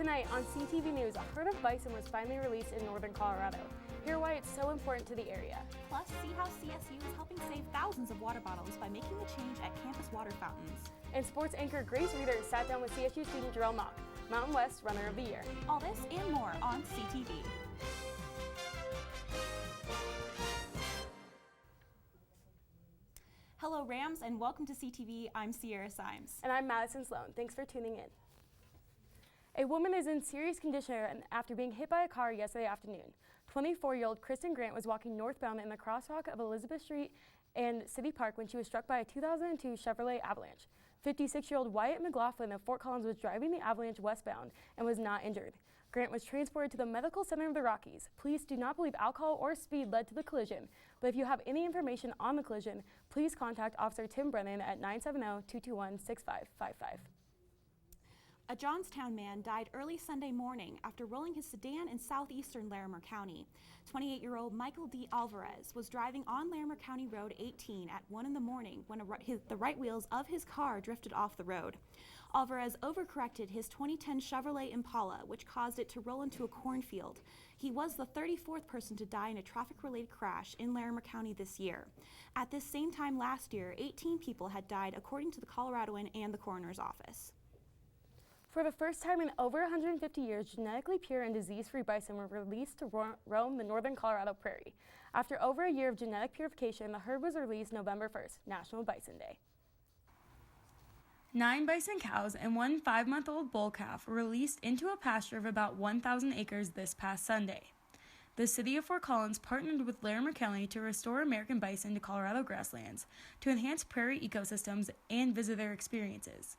Tonight on CTV News, a herd of bison was finally released in northern Colorado. Hear why it's so important to the area. Plus, see how CSU is helping save thousands of water bottles by making the change at campus water fountains. And sports anchor Grace Reeder sat down with CSU student Jarrell Mock, Mountain West Runner of the Year. All this and more on CTV. Hello Rams and welcome to CTV. I'm Sierra Symes. And I'm Madison Sloan. Thanks for tuning in. A woman is in serious condition after being hit by a car yesterday afternoon. 24-year-old Kristen Grant was walking northbound in the crosswalk of Elizabeth Street and City Park when she was struck by a 2002 Chevrolet Avalanche. 56-year-old Wyatt McLaughlin of Fort Collins was driving the Avalanche westbound and was not injured. Grant was transported to the Medical Center of the Rockies. Police do not believe alcohol or speed led to the collision, but if you have any information on the collision, please contact Officer Tim Brennan at 970-221-6555. A Johnstown man died early Sunday morning after rolling his sedan in southeastern Larimer County. 28-year-old Michael D. Alvarez was driving on Larimer County Road 18 at 1 in the morning when the right wheels of his car drifted off the road. Alvarez overcorrected his 2010 Chevrolet Impala, which caused it to roll into a cornfield. He was the 34th person to die in a traffic-related crash in Larimer County this year. At this same time last year, 18 people had died according to the Coloradoan and the coroner's office. For the first time in over 150 years, genetically pure and disease-free bison were released to roam the northern Colorado prairie. After over a year of genetic purification, the herd was released November 1st, National Bison Day. 9 bison cows and 1 5-month-old bull calf were released into a pasture of about 1,000 acres this past Sunday. The city of Fort Collins partnered with Larimer County to restore American bison to Colorado grasslands, to enhance prairie ecosystems, and visitor experiences.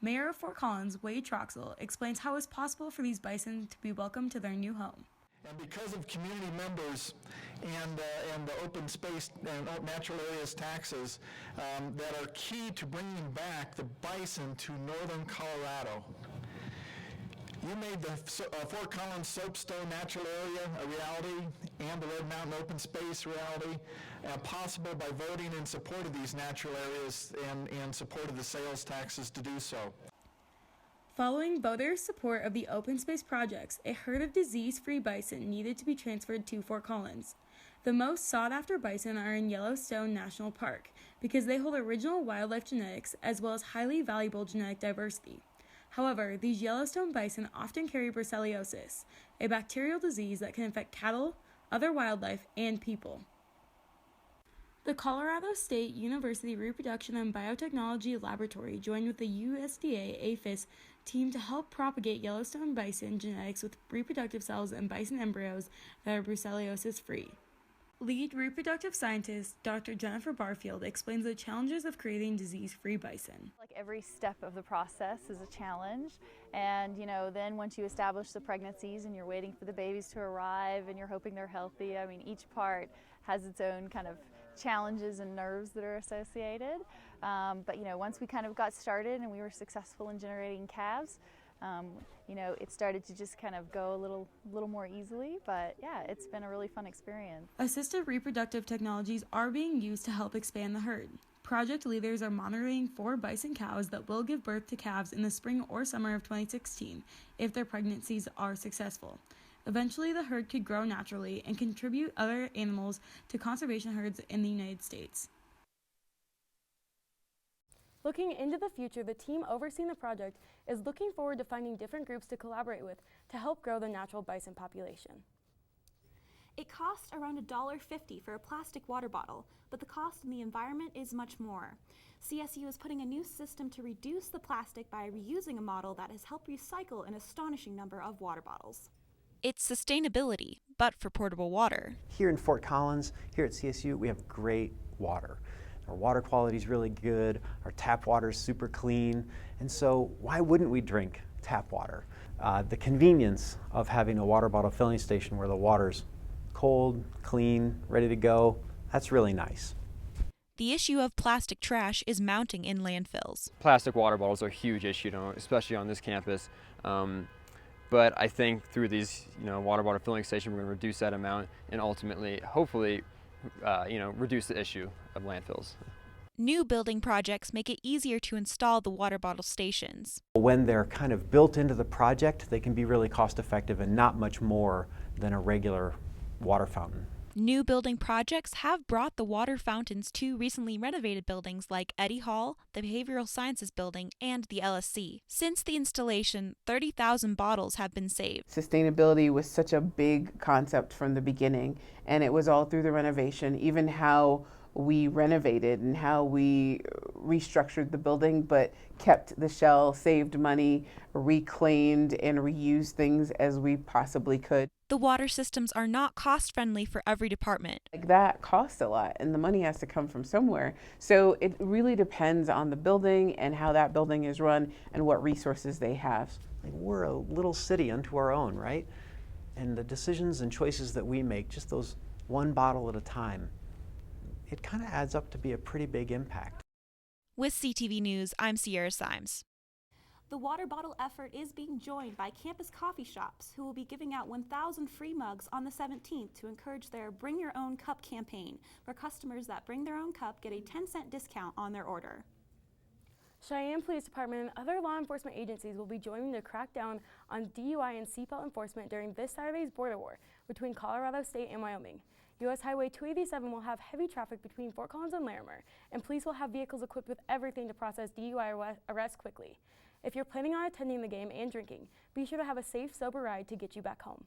Mayor of Fort Collins, Wade Troxel, explains how it's possible for these bison to be welcomed to their new home. And because of community members and the open space and natural areas taxes that are key to bringing back the bison to northern Colorado. You made the Fort Collins Soapstone Natural Area a reality and the Red Mountain Open Space reality possible by voting in support of these natural areas and support of the sales taxes to do so. Following voters' support of the open space projects, a herd of disease-free bison needed to be transferred to Fort Collins. The most sought-after bison are in Yellowstone National Park because they hold original wildlife genetics as well as highly valuable genetic diversity. However, these Yellowstone bison often carry brucellosis, a bacterial disease that can infect cattle, other wildlife, and people. The Colorado State University Reproduction and Biotechnology Laboratory joined with the USDA APHIS team to help propagate Yellowstone bison genetics with reproductive cells and bison embryos that are brucellosis-free. Lead reproductive scientist Dr. Jennifer Barfield explains the challenges of creating disease-free bison. Like every step of the process is a challenge, and then once you establish the pregnancies and you're waiting for the babies to arrive and you're hoping they're healthy, I mean each part has its own kind of challenges and nerves that are associated. But once we kind of got started and we were successful in generating calves, it started to just kind of go a little more easily, but yeah, it's been a really fun experience. Assisted reproductive technologies are being used to help expand the herd. Project leaders are monitoring 4 bison cows that will give birth to calves in the spring or summer of 2016 if their pregnancies are successful. Eventually, the herd could grow naturally and contribute other animals to conservation herds in the United States. Looking into the future, the team overseeing the project is looking forward to finding different groups to collaborate with to help grow the natural bison population. It costs around $1.50 for a plastic water bottle, but the cost in the environment is much more. CSU is putting a new system to reduce the plastic by reusing a model that has helped recycle an astonishing number of water bottles. It's sustainability, but for portable water. Here in Fort Collins, here at CSU, we have great water. Our water quality is really good, our tap water is super clean, and so why wouldn't we drink tap water? The convenience of having a water bottle filling station where the water's cold, clean, ready to go, that's really nice. The issue of plastic trash is mounting in landfills. Plastic water bottles are a huge issue, especially on this campus. But I think through these, water bottle filling station, we're going to reduce that amount and ultimately, hopefully, reduce the issue of landfills. New building projects make it easier to install the water bottle stations. When they're kind of built into the project, they can be really cost effective and not much more than a regular water fountain. New building projects have brought the water fountains to recently renovated buildings like Eddy Hall, the Behavioral Sciences Building, and the LSC. Since the installation, 30,000 bottles have been saved. Sustainability was such a big concept from the beginning, and it was all through the renovation, even how we renovated and how we restructured the building but kept the shell, saved money, reclaimed and reused things as we possibly could. The water systems are not cost-friendly for every department. Like that costs a lot and the money has to come from somewhere. So it really depends on the building and how that building is run and what resources they have. Like, we're a little city unto our own, right? And the decisions and choices that we make, just those one bottle at a time, it kind of adds up to be a pretty big impact. With CTV News, I'm Sierra Symes. The water bottle effort is being joined by campus coffee shops who will be giving out 1,000 free mugs on the 17th to encourage their Bring Your Own Cup campaign, where customers that bring their own cup get a 10-cent discount on their order. Cheyenne Police Department and other law enforcement agencies will be joining to crack down on DUI and seatbelt enforcement during this Saturday's border war between Colorado State and Wyoming. U.S. Highway 287 will have heavy traffic between Fort Collins and Larimer, and police will have vehicles equipped with everything to process DUI arrests quickly. If you're planning on attending the game and drinking, be sure to have a safe, sober ride to get you back home.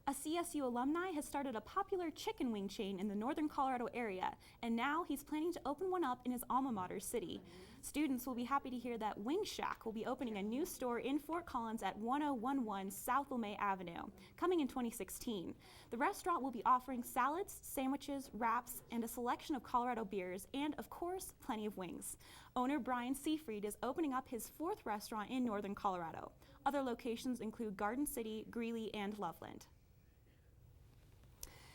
A CSU alumni has started a popular chicken wing chain in the northern Colorado area, and now he's planning to open one up in his alma mater city. Students will be happy to hear that Wing Shack will be opening a new store in Fort Collins at 1011 South LeMay Avenue, coming in 2016. The restaurant will be offering salads, sandwiches, wraps, and a selection of Colorado beers, and of course, plenty of wings. Owner Brian Seafried is opening up his 4th restaurant in northern Colorado. Other locations include Garden City, Greeley, and Loveland.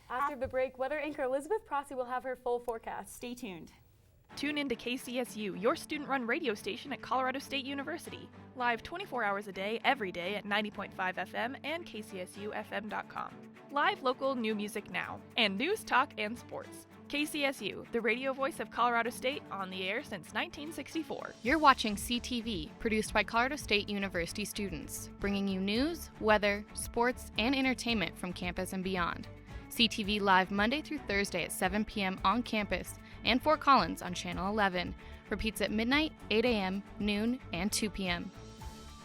After the break, weather anchor Elizabeth Prossi will have her full forecast. Stay tuned. Tune in to KCSU, your student-run radio station at Colorado State University. Live 24 hours a day, every day at 90.5 FM and kcsufm.com. Live local new music now, and news, talk, and sports. KCSU, the radio voice of Colorado State, on the air since 1964. You're watching CTV, produced by Colorado State University students, bringing you news, weather, sports, and entertainment from campus and beyond. CTV live Monday through Thursday at 7 p.m. on campus and Fort Collins on Channel 11. Repeats at midnight, 8 a.m., noon, and 2 p.m.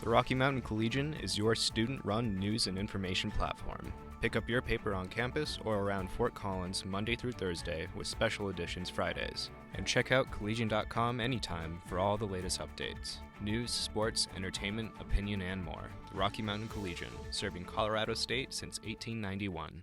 The Rocky Mountain Collegian is your student-run news and information platform. Pick up your paper on campus or around Fort Collins Monday through Thursday with special editions Fridays. And check out collegian.com anytime for all the latest updates. News, sports, entertainment, opinion, and more. The Rocky Mountain Collegian, serving Colorado State since 1891.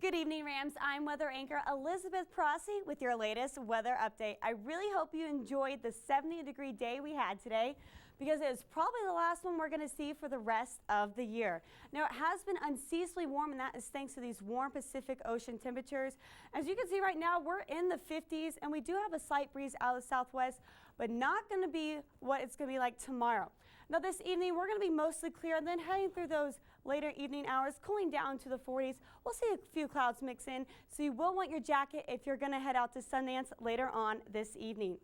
Good evening, Rams. I'm weather anchor Elizabeth Prossi with your latest weather update. I really hope you enjoyed the 70-degree day we had today, because it is probably the last one we're going to see for the rest of the year. Now, it has been unseasonably warm, and that is thanks to these warm Pacific Ocean temperatures. As you can see right now, we're in the 50s, and we do have a slight breeze out of the southwest, but not going to be what it's going to be like tomorrow. Now, this evening, we're going to be mostly clear, and then heading through those later evening hours, cooling down to the 40s. We'll see a few clouds mix in, so you will want your jacket if you're going to head out to Sundance later on this evening.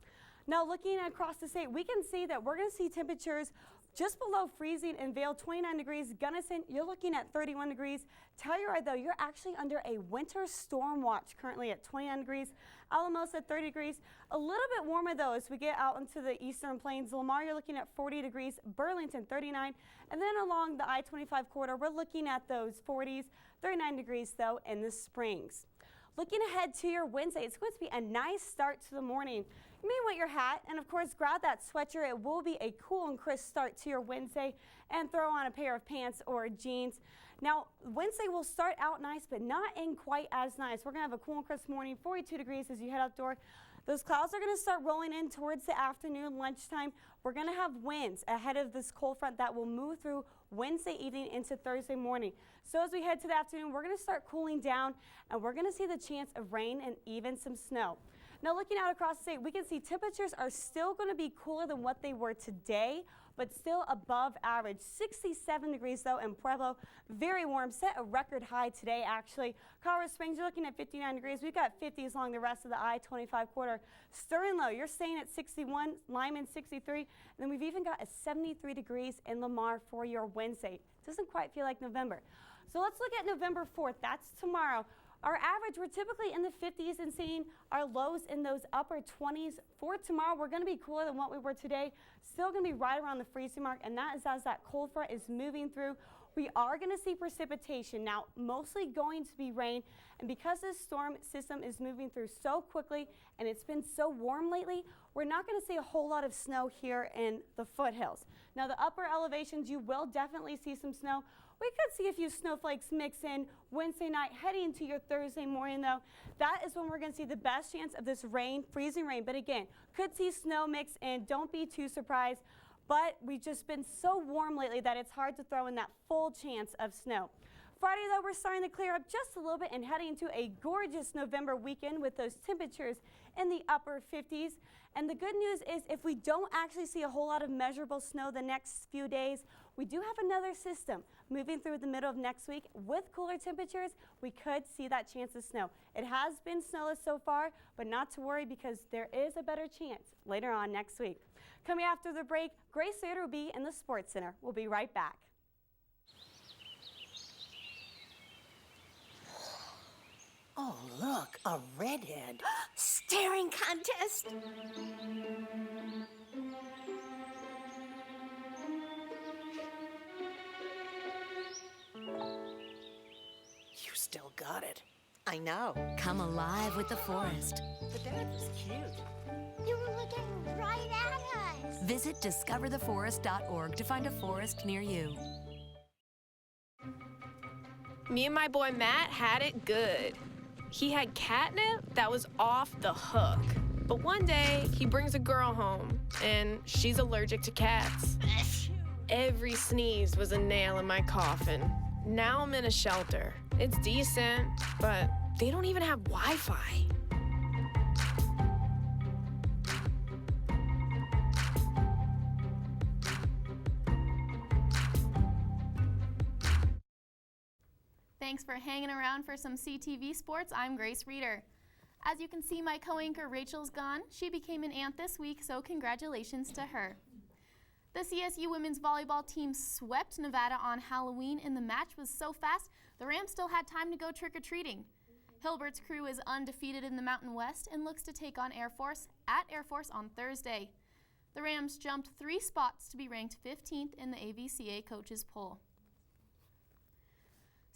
Now, looking across the state, we can see that we're going to see temperatures just below freezing in Vail, 29 degrees. Gunnison, you're looking at 31 degrees. Telluride, though, you're actually under a winter storm watch currently at 29 degrees. Alamosa, 30 degrees. A little bit warmer, though, as we get out into the eastern plains. Lamar, you're looking at 40 degrees. Burlington, 39. And then along the I-25 corridor, we're looking at those 40s, 39 degrees, though, in the Springs. Looking ahead to your Wednesday, it's going to be a nice start to the morning. You may want your hat, and of course grab that sweatshirt. It will be a cool and crisp start to your Wednesday, and throw on a pair of pants or jeans. Now, Wednesday will start out nice, but not in quite as nice. We're going to have a cool and crisp morning, 42 degrees as you head outdoor. Those clouds are going to start rolling in towards the afternoon, lunchtime. We're going to have winds ahead of this cold front that will move through Wednesday evening into Thursday morning. So as we head to the afternoon, we're going to start cooling down, and we're going to see the chance of rain and even some snow. Now looking out across the state, we can see temperatures are still going to be cooler than what they were today, but still above average. 67 degrees though in Pueblo. Very warm, set a record high today actually. Colorado Springs, you're looking at 59 degrees. We've got 50s along the rest of the I-25 corridor. Sterling low, you're staying at 61, Lyman 63, and then we've even got a 73 degrees in Lamar for your Wednesday. Doesn't quite feel like November. So let's look at November 4th. That's tomorrow. Our average, we're typically in the 50s and seeing our lows in those upper 20s. For tomorrow, we're going to be cooler than what we were today. Still going to be right around the freezing mark, and that is as that cold front is moving through. We are going to see precipitation. Now, mostly going to be rain, and because this storm system is moving through so quickly and it's been so warm lately, we're not going to see a whole lot of snow here in the foothills. Now, the upper elevations, you will definitely see some snow. We could see a few snowflakes mix in Wednesday night, heading into your Thursday morning, though. That is when we're going to see the best chance of this rain, freezing rain. But again, could see snow mix in. Don't be too surprised. But we've just been so warm lately that it's hard to throw in that full chance of snow. Friday, though, we're starting to clear up just a little bit and heading into a gorgeous November weekend with those temperatures in the upper 50s. And the good news is if we don't actually see a whole lot of measurable snow the next few days, we do have another system moving through the middle of next week. With cooler temperatures, we could see that chance of snow. It has been snowless so far, but not to worry because there is a better chance later on next week. Coming after the break, Grace Slater will be in the Sports Center. We'll be right back. Oh, look, a redhead. Staring contest. You still got it. I know. Come alive with the forest. The dad was cute. You were looking right at us. Visit discovertheforest.org to find a forest near you. Me and my boy Matt had it good. He had catnip that was off the hook. But one day, he brings a girl home, and she's allergic to cats. Every sneeze was a nail in my coffin. Now I'm in a shelter. It's decent, but they don't even have Wi-Fi. Thanks for hanging around for some CTV Sports. I'm Grace Reeder. As you can see, my co-anchor Rachel's gone. She became an aunt this week, so congratulations to her. The CSU women's volleyball team swept Nevada on Halloween, and the match was so fast, the Rams still had time to go trick-or-treating. Hilbert's crew is undefeated in the Mountain West and looks to take on Air Force at Air Force on Thursday. The Rams jumped 3 spots to be ranked 15th in the AVCA coaches poll.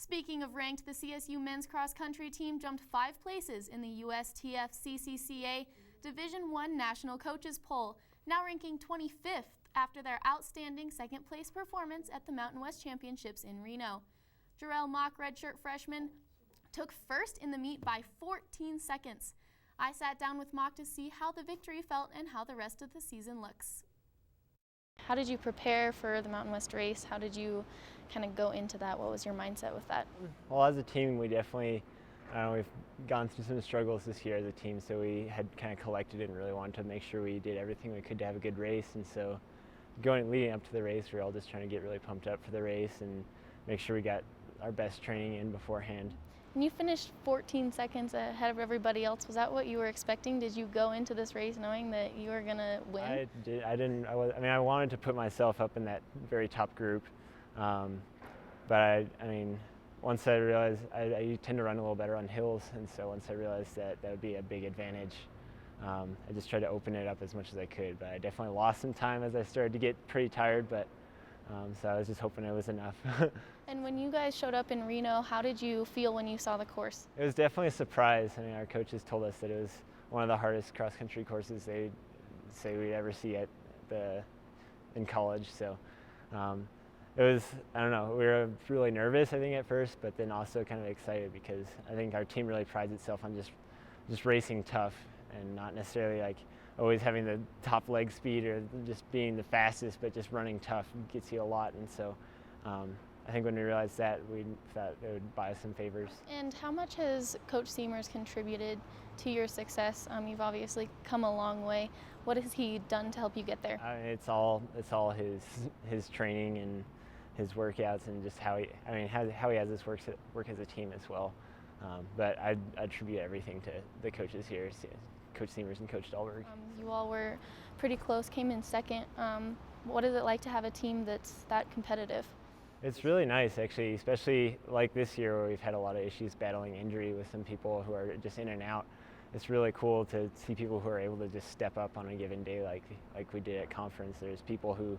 Speaking of ranked, the CSU men's cross-country team jumped 5 places in the USTF CCCA Division I National Coaches Poll, now ranking 25th after their outstanding second-place performance at the Mountain West Championships in Reno. Jarrell Mock, redshirt freshman, took first in the meet by 14 seconds. I sat down with Mock to see how the victory felt and how the rest of the season looks. How did you prepare for the Mountain West race? How did you kind of go into that? What was your mindset with that? Well, as a team, we definitely, we've gone through some struggles this year as a team, so we had kind of collected and really wanted to make sure we did everything we could to have a good race. And so leading up to the race, we were all just trying to get really pumped up for the race and make sure we got our best training in beforehand. And you finished 14 seconds ahead of everybody else. Was that what you were expecting? Did you go into this race knowing that you were going to win? I did. I wanted to put myself up in that very top group. But once I realized, I tend to run a little better on hills, and so once I realized that would be a big advantage, I just tried to open it up as much as I could. But I definitely lost some time as I started to get pretty tired, but so I was just hoping it was enough. And when you guys showed up in Reno, how did you feel when you saw the course? It was definitely a surprise. Our coaches told us that it was one of the hardest cross-country courses they'd say we'd ever see in college. So it was, we were really nervous, I think, at first, but then also kind of excited because I think our team really prides itself on just racing tough and not necessarily like always having the top leg speed or just being the fastest, but just running tough gets you a lot. And so I think when we realized that, we thought it would buy us some favors. And how much has Coach Seamers contributed to your success? You've obviously come a long way. What has he done to help you get there? It's all his training and his workouts, and just how he has us work as a team as well. But I attribute everything to the coaches here, Coach Seamers and Coach Dahlberg. You all were pretty close, came in second. What is it like to have a team that's that competitive? It's really nice, actually, especially like this year where we've had a lot of issues battling injury with some people who are just in and out. It's really cool to see people who are able to just step up on a given day like we did at conference. There's people who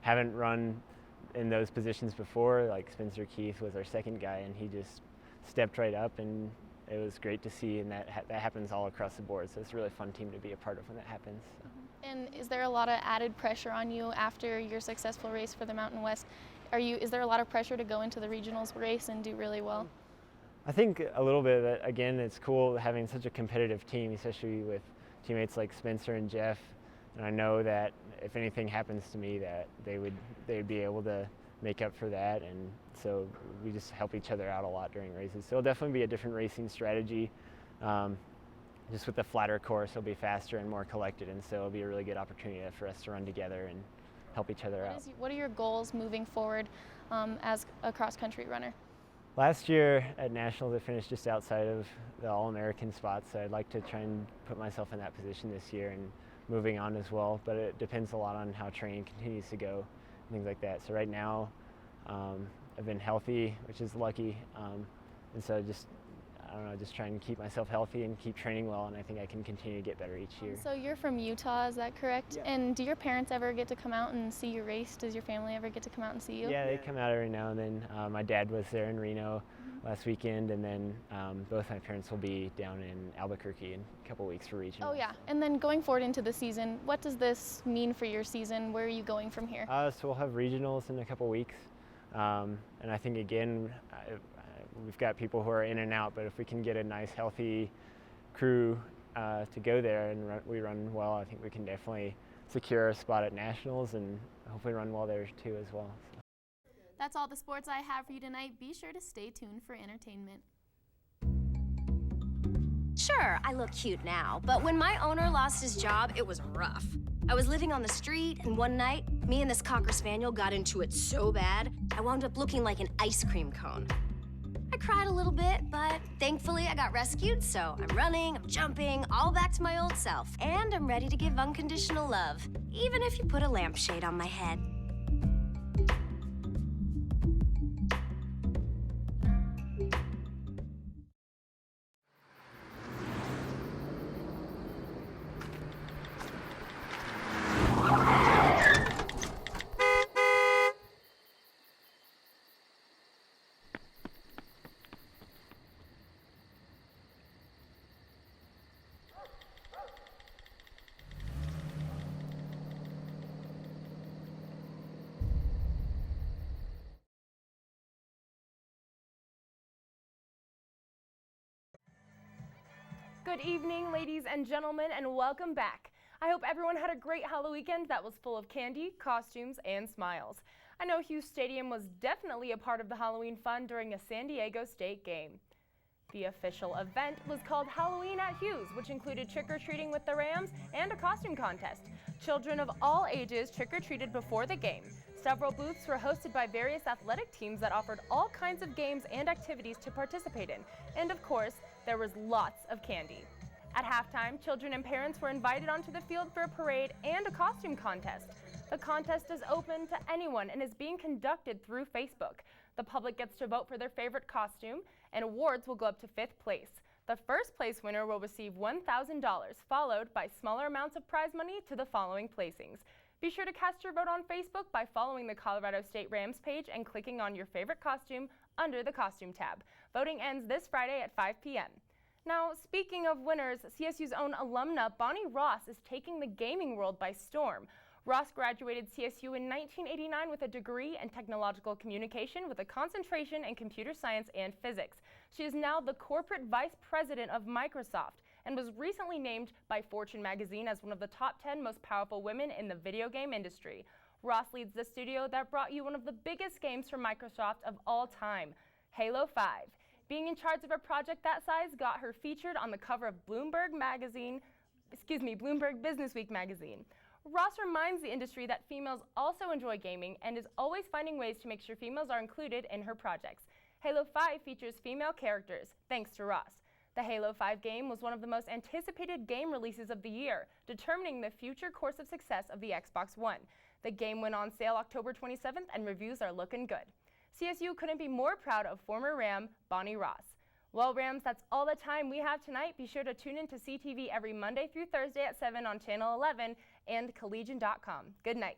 haven't run in those positions before, like Spencer Keith was our second guy, and he just stepped right up, and it was great to see, and that happens all across the board. So it's a really fun team to be a part of when that happens. So. And is there a lot of added pressure on you after your successful race for the Mountain West? Is there a lot of pressure to go into the regionals race and do really well? I think a little bit. That again, it's cool having such a competitive team, especially with teammates like Spencer and Jeff. And I know that if anything happens to me, that they'd be able to make up for that. And so we just help each other out a lot during races. So it'll definitely be a different racing strategy. Just with the flatter course, it'll be faster and more collected, and so it'll be a really good opportunity for us to run together and help each other out. What are your goals moving forward as a cross-country runner? Last year at Nationals, I finished just outside of the All-American spot, so I'd like to try and put myself in that position this year and moving on as well, but it depends a lot on how training continues to go, and things like that. So right now, I've been healthy, which is lucky, and so just trying to keep myself healthy and keep training well, and I think I can continue to get better each year. So you're from Utah, is that correct? Yeah. And do your parents ever get to come out and see you race? Does your family ever get to come out and see you? Yeah, they come out every now and then. My dad was there in Reno last weekend, and then both my parents will be down in Albuquerque in a couple weeks for regional. Oh yeah, and then going forward into the season, what does this mean for your season? Where are you going from here? So we'll have regionals in a couple weeks, and I think again, we've got people who are in and out, but if we can get a nice, healthy crew to go there and we run well, I think we can definitely secure a spot at Nationals and hopefully run well there too as well. So. That's all the sports I have for you tonight. Be sure to stay tuned for entertainment. Sure, I look cute now, but when my owner lost his job, it was rough. I was living on the street, and one night, me and this Cocker Spaniel got into it so bad, I wound up looking like an ice cream cone. I cried a little bit, but thankfully I got rescued, so I'm running, I'm jumping, all back to my old self. And I'm ready to give unconditional love, even if you put a lampshade on my head. Good evening, ladies and gentlemen, and welcome back. I hope everyone had a great Halloween weekend that was full of candy, costumes, and smiles. I know Hughes Stadium was definitely a part of the Halloween fun during a San Diego State game. The official event was called Halloween at Hughes, which included trick-or-treating with the Rams and a costume contest. Children of all ages trick-or-treated before the game. Several booths were hosted by various athletic teams that offered all kinds of games and activities to participate in. And of course, there was lots of candy. At halftime, children and parents were invited onto the field for a parade and a costume contest. The contest is open to anyone and is being conducted through Facebook. The public gets to vote for their favorite costume, and awards will go up to 5th place. The first place winner will receive $1,000, followed by smaller amounts of prize money to the following placings. Be sure to cast your vote on Facebook by following the Colorado State Rams page and clicking on your favorite costume under the Costume tab. Voting ends this Friday at 5 p.m. Now, speaking of winners, CSU's own alumna Bonnie Ross is taking the gaming world by storm. Ross graduated CSU in 1989 with a degree in technological communication with a concentration in computer science and physics. She is now the corporate vice president of Microsoft and was recently named by Fortune magazine as one of the top 10 most powerful women in the video game industry. Ross leads the studio that brought you one of the biggest games from Microsoft of all time, Halo 5. Being in charge of a project that size got her featured on the cover of Bloomberg Business Week magazine. Ross reminds the industry that females also enjoy gaming and is always finding ways to make sure females are included in her projects. Halo 5 features female characters, thanks to Ross. The Halo 5 game was one of the most anticipated game releases of the year, determining the future course of success of the Xbox One. The game went on sale October 27th and reviews are looking good. CSU couldn't be more proud of former Ram, Bonnie Ross. Well, Rams, that's all the time we have tonight. Be sure to tune in to CTV every Monday through Thursday at 7 on Channel 11 and collegian.com. Good night.